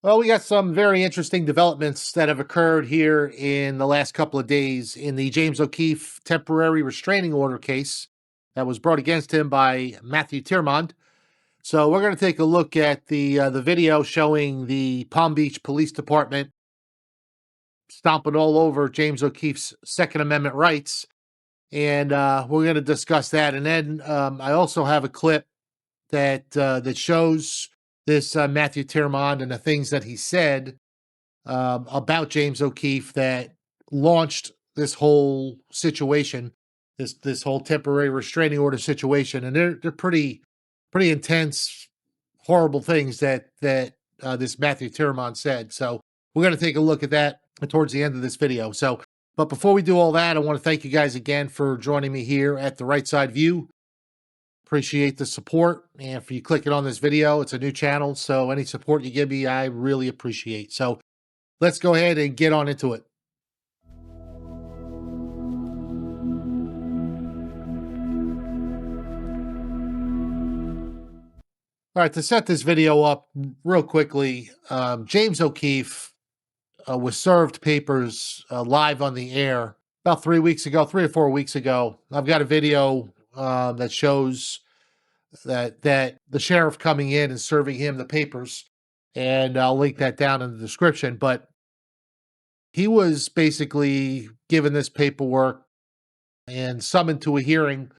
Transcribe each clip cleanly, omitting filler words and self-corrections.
Well, we got some very interesting developments that have occurred here in the last couple of days in the James O'Keefe temporary restraining order case that was brought against him by Matthew Tyrmand. So we're going to take a look at the video showing the Palm Beach Police Department stomping all over James O'Keefe's Second Amendment rights, and we're going to discuss that. And then I also have a clip that shows this Matthew Tyrmand and the things that he said about James O'Keefe that launched this whole situation, this whole temporary restraining order situation, and they're pretty intense, horrible things that this Matthew Tyrmand said. So we're going to take a look at that towards the end of this video. So, but before we do all that, I want to thank you guys again for joining me here at the Right Side View. Appreciate the support, and for you clicking on this video. It's a new channel, so any support you give me, I really appreciate. So let's go ahead and get on into it. All right, to set this video up real quickly, James O'Keefe was served papers live on the air about 3 weeks ago, 3 or 4 weeks ago. I've got a video that shows that the sheriff coming in and serving him the papers, and I'll link that down in the description. But he was basically given this paperwork and summoned to a hearing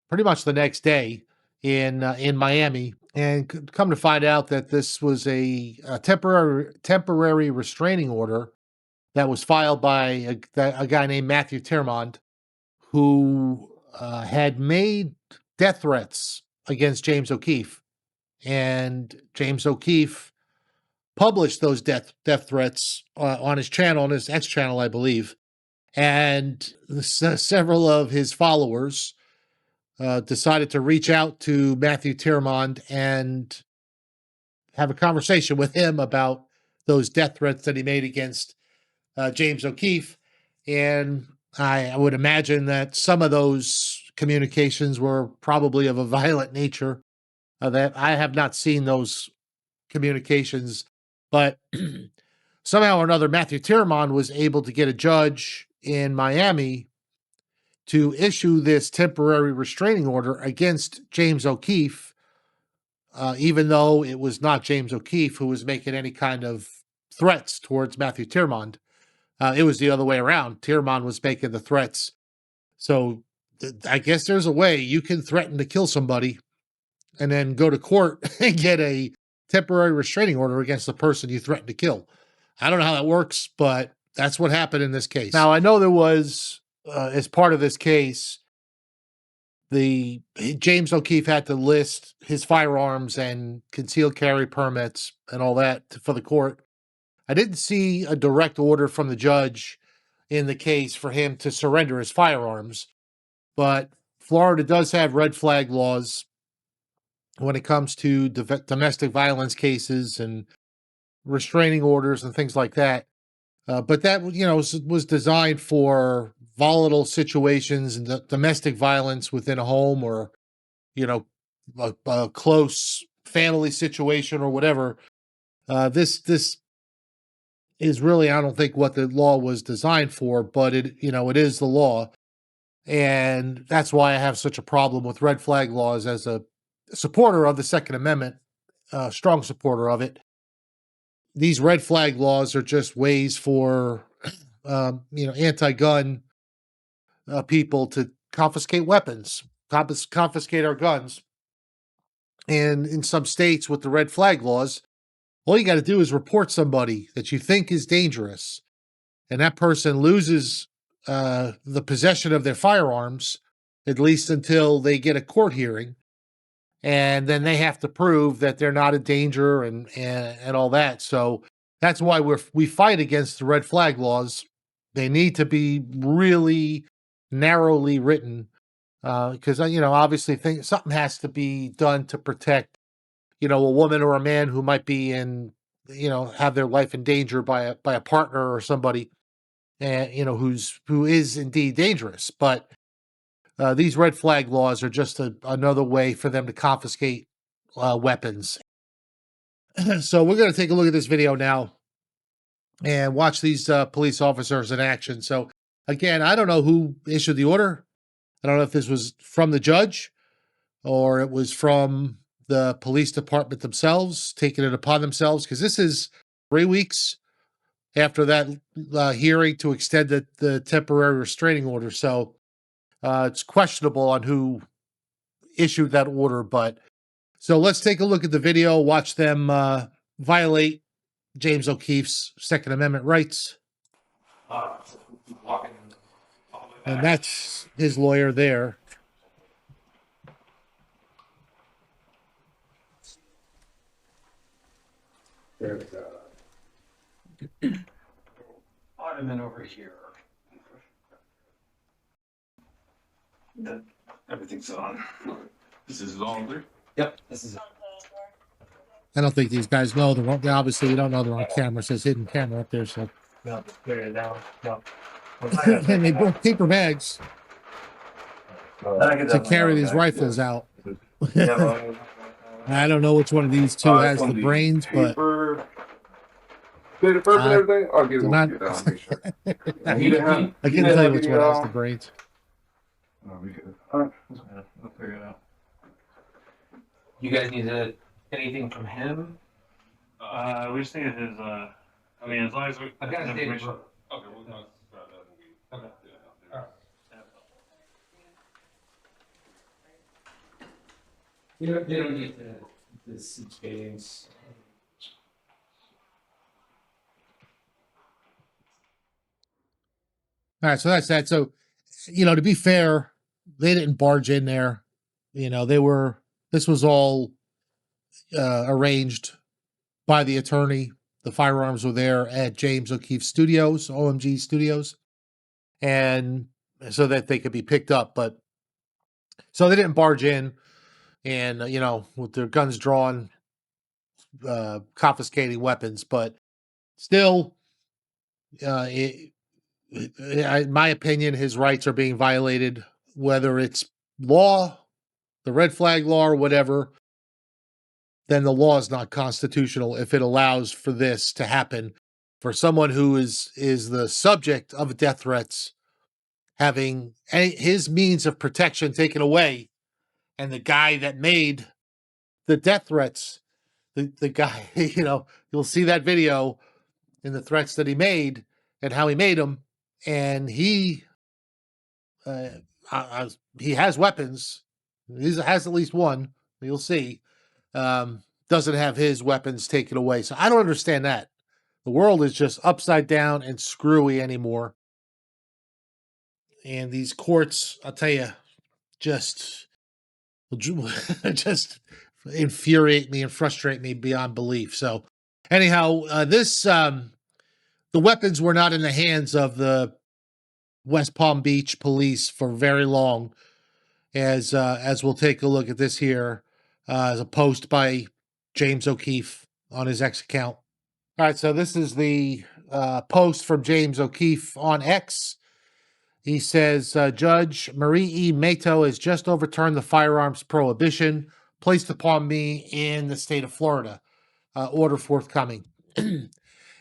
pretty much the next day in Miami. And come to find out that this was a temporary restraining order that was filed by a guy named Matthew Tyrmand, who had made death threats against James O'Keefe. And James O'Keefe published those death threats on his channel, on his X channel, I believe. And several of his followers decided to reach out to Matthew Tyrmand and have a conversation with him about those death threats that he made against James O'Keefe. And I would imagine that some of those communications were probably of a violent nature. That I have not seen those communications, but somehow or another, Matthew Tyrmand was able to get a judge in Miami to issue this temporary restraining order against James O'Keefe, even though it was not James O'Keefe who was making any kind of threats towards Matthew Tyrmand. It was the other way around. Tyrmand was making the threats. So I guess there's a way you can threaten to kill somebody and then go to court and get a temporary restraining order against the person you threatened to kill. I don't know how that works, but that's what happened in this case. Now, I know there was, as part of this case, James O'Keefe had to list his firearms and concealed carry permits and all that for the court. I didn't see a direct order from the judge in the case for him to surrender his firearms, but Florida does have red flag laws when it comes to domestic violence cases and restraining orders and things like that. But that, was designed for volatile situations and domestic violence within a home, or, a close family situation or whatever. This is really, I don't think, what the law was designed for, but it is the law. And that's why I have such a problem with red flag laws as a supporter of the Second Amendment, strong supporter of it. These red flag laws are just ways for, anti-gun people to confiscate weapons, confiscate our guns. And in some states with the red flag laws, all you got to do is report somebody that you think is dangerous, and that person loses the possession of their firearms, at least until they get a court hearing. And then they have to prove that they're not a danger and all that. So that's why we fight against the red flag laws. They need to be really narrowly written, because obviously something has to be done to protect, a woman or a man who might be in, have their life in danger by a partner or somebody, and who is indeed dangerous. But these red flag laws are just another way for them to confiscate weapons. So we're going to take a look at this video now and watch these police officers in action. So again, I don't know who issued the order. I don't know if this was from the judge or it was from the police department themselves, taking it upon themselves, because this is 3 weeks after that hearing to extend the temporary restraining order. So it's questionable on who issued that order. But so let's take a look at the video, watch them violate James O'Keefe's Second Amendment rights. And that's his lawyer there. There we go. Ottoman over here. Everything's on. This is longer. Yep, this is it. I don't think these guys know. Obviously, you don't know they're on camera. It says hidden camera up there. So. No, clear it down. No. And they brought paper bags to carry these rifles out. I don't know which one of these two has the brains, but did it first and everything? I'll give it not, I can tell you which one has the brains. No, we good. We'll figure it out. You guys need anything from him? We just need his, I mean, as long as we. I've got his date of information. birth. Okay, well, no, it's about that when we. Okay. Yeah, Alright. They don't need the siege games. All right, so that's that. So, to be fair, they didn't barge in there. This was all arranged by the attorney. The firearms were there at James O'Keefe Studios, OMG Studios, and so that they could be picked up. But so they didn't barge in and, with their guns drawn, confiscating weapons. But still, in my opinion, his rights are being violated, whether it's law, the red flag law, or whatever. Then the law is not constitutional if it allows for this to happen for someone who is the subject of death threats, having his means of protection taken away, and the guy that made the death threats, the guy, you'll see that video in the threats that he made and how he made them, and he has weapons. He has at least one. You'll see. Doesn't have his weapons taken away. So I don't understand that. The world is just upside down and screwy anymore. And these courts, I'll tell you, just infuriate me and frustrate me beyond belief. So anyhow, the weapons were not in the hands of the West Palm Beach police for very long, as we'll take a look at this here, as a post by James O'Keefe on his X account. All right, so this is the post from James O'Keefe on X. He says, Judge Marie E. Mato has just overturned the firearms prohibition placed upon me in the state of Florida. Order forthcoming.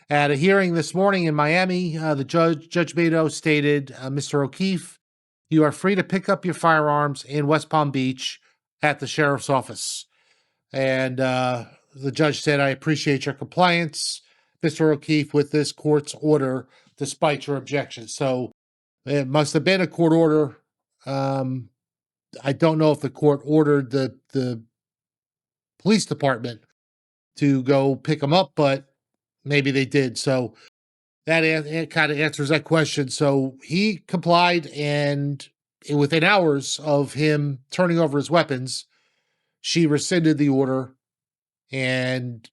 At a hearing this morning in Miami, the Judge Mato stated, Mr. O'Keefe, you are free to pick up your firearms in West Palm Beach at the sheriff's office. And the judge said, I appreciate your compliance, Mr. O'Keefe, with this court's order, despite your objections. So it must have been a court order. I don't know if the court ordered the police department to go pick them up, but maybe they did. So that kind of answers that question. So he complied, and within hours of him turning over his weapons, she rescinded the order and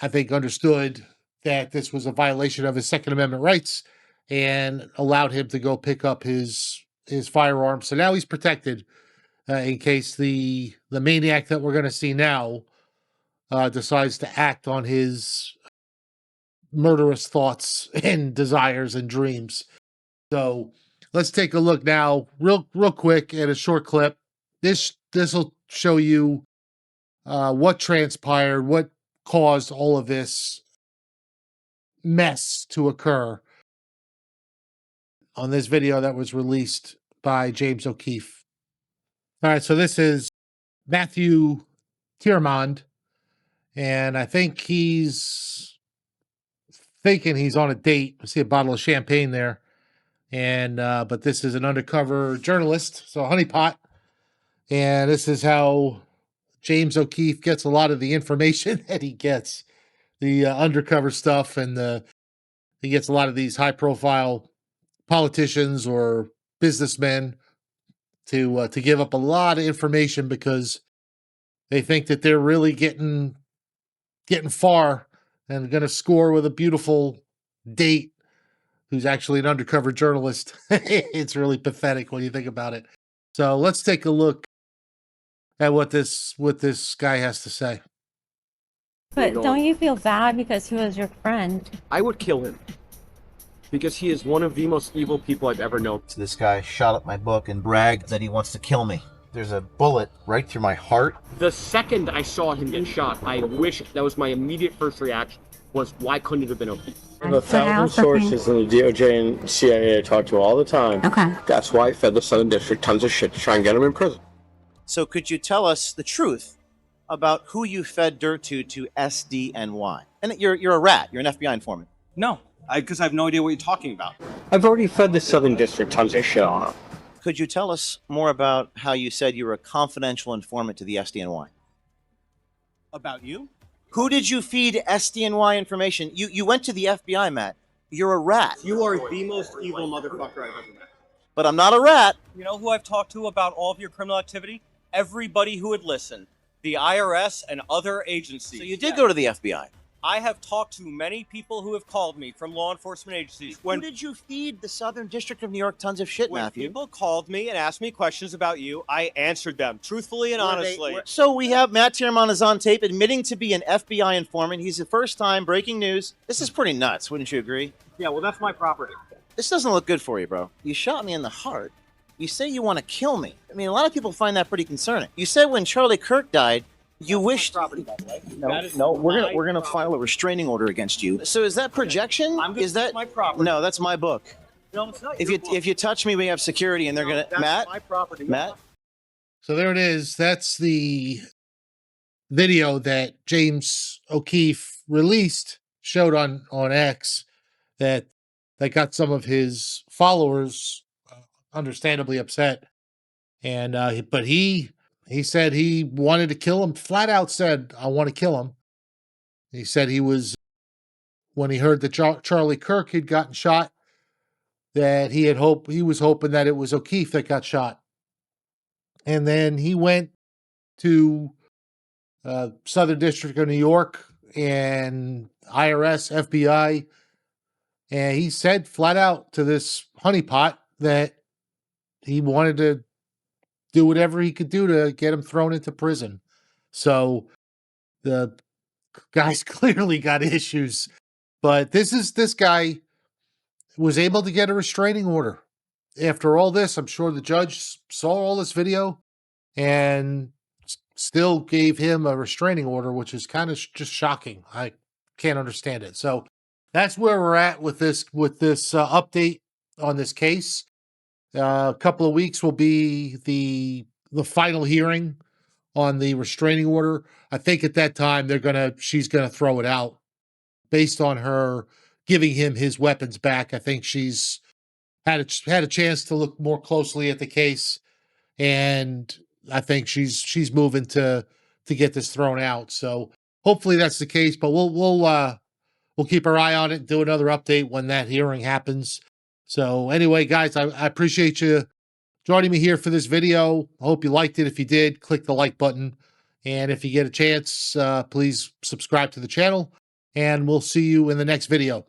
I think understood that this was a violation of his Second Amendment rights and allowed him to go pick up his firearms. So now he's protected in case the maniac that we're going to see now decides to act on his murderous thoughts and desires and dreams. So let's take a look now, real quick, at a short clip. This will show you what transpired, what caused all of this mess to occur on this video that was released by James O'Keefe. All right, so this is Matthew Tyrmand, and I think he's thinking he's on a date. I see a bottle of champagne there. And but this is an undercover journalist, so honeypot. And this is how James O'Keefe gets a lot of the information that he gets, the undercover stuff, and he gets a lot of these high-profile politicians or businessmen to give up a lot of information because they think that they're really getting far and going to score with a beautiful date who's actually an undercover journalist. It's really pathetic when you think about it. So let's take a look at what this guy has to say. But don't you feel bad because he was your friend? I would kill him because he is one of the most evil people I've ever known. So this guy shot up my book and bragged that he wants to kill me. There's a bullet right through my heart. The second I saw him get shot, I wish that was my immediate first reaction was why couldn't it have been O'Keefe? I have 1,000 sources in the DOJ and CIA I talk to all the time. Okay. That's why I fed the Southern District tons of shit to try and get him in prison. So could you tell us the truth about who you fed dirt to SDNY? And you're a rat. You're an FBI informant. No, because I have no idea what you're talking about. I've already fed the Southern District tons of shit on him. Could you tell us more about how you said you were a confidential informant to the SDNY? About you? Who did you feed SDNY information? You went to the FBI, Matt. You're a rat. You are the most evil motherfucker I've ever met. But I'm not a rat. You know who I've talked to about all of your criminal activity? Everybody who would listen. The IRS and other agencies. So you did go to the FBI. I have talked to many people who have called me from law enforcement agencies. Who did you feed the Southern District of New York tons of shit, When Matthew? people called me and asked me questions about you, I answered them truthfully and honestly. So we have Matt Tyrmand is on tape admitting to be an FBI informant. He's the first time breaking news. This is pretty nuts, wouldn't you agree? Yeah, well, that's my property. This doesn't look good for you, bro. You shot me in the heart. You say you want to kill me. I mean, a lot of people find that pretty concerning. You said when Charlie Kirk died, you wished. Property, by the way. No, we're gonna file a restraining order against you. So is that projection? Is that my property? No, that's my book. No, it's not. If you touch me, we have security, and they're gonna That's Matt. my property. Matt. So there it is. That's the video that James O'Keefe released, showed on X, that got some of his followers understandably upset. And but he said he wanted to kill him. Flat out said, "I want to kill him." He said he was, when he heard that Charlie Kirk had gotten shot, that he was hoping that it was O'Keefe that got shot. And then he went to Southern District of New York and IRS, FBI, and he said flat out to this honeypot that he wanted to do whatever he could do to get him thrown into prison. So the guy's clearly got issues, but this guy was able to get a restraining order. After all this, I'm sure the judge saw all this video and still gave him a restraining order, which is kind of just shocking. I can't understand it. So that's where we're at with this update on this case. A couple of weeks will be the final hearing on the restraining order. I think at that time she's gonna throw it out based on her giving him his weapons back. I think she's had a chance to look more closely at the case, and I think she's moving to get this thrown out. So hopefully that's the case. But we'll keep our eye on it and do another update when that hearing happens. So anyway, guys, I appreciate you joining me here for this video. I hope you liked it. If you did, click the like button. And if you get a chance, please subscribe to the channel. And we'll see you in the next video.